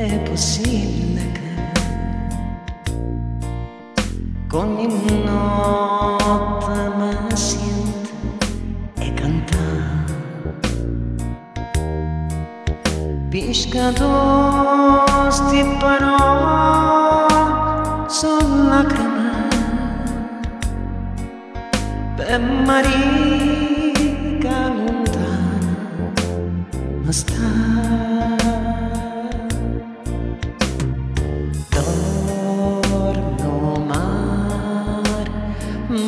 è possibile che ogni notte mi sento e cantare piscato sti parole sono lacrime per Maria lontana ma sta.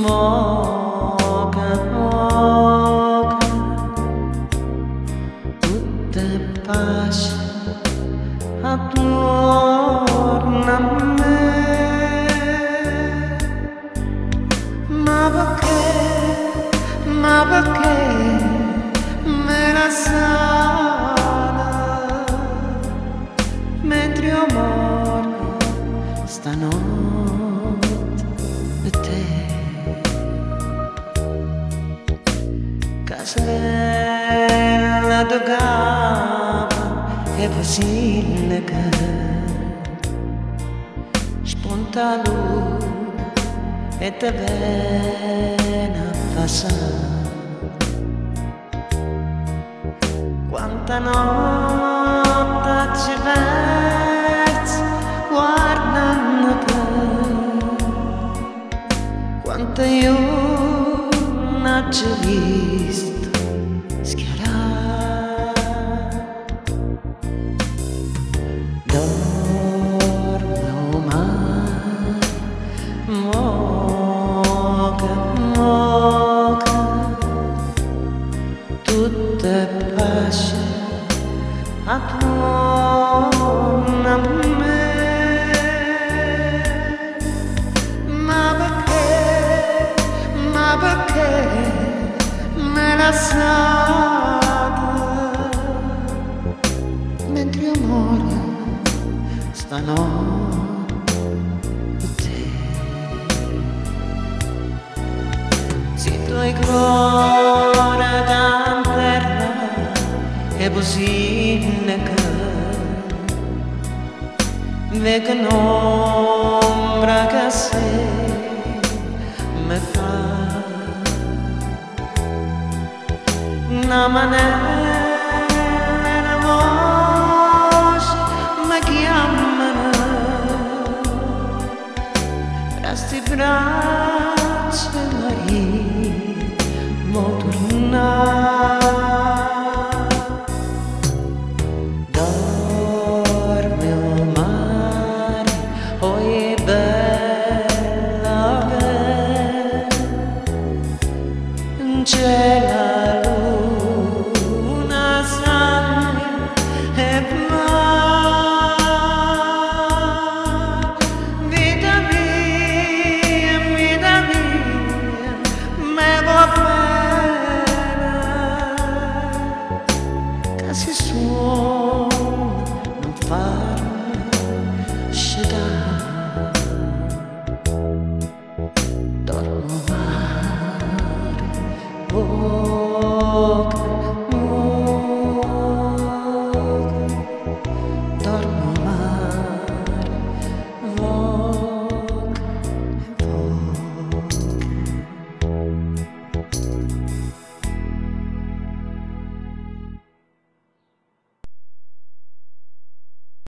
Moga, moga, tutta pace attorno a me. Ma perché me la sana mentre io morgo stanotte per te. Casella dogava è possibile che spunta lui e te viene a passare. Quanta notte ci versi guardando te, quanta io non ci visto schiarare. Dormo mai, moga, moga, tutta pace attorno a me. Ma perché me la sa mentre io muoio stanotte per te. Se tu hai cuore da terra è possibile che vega un'ombra che sei me fa una manera voce mi chiamano tra sti braccia Maria mo tornare.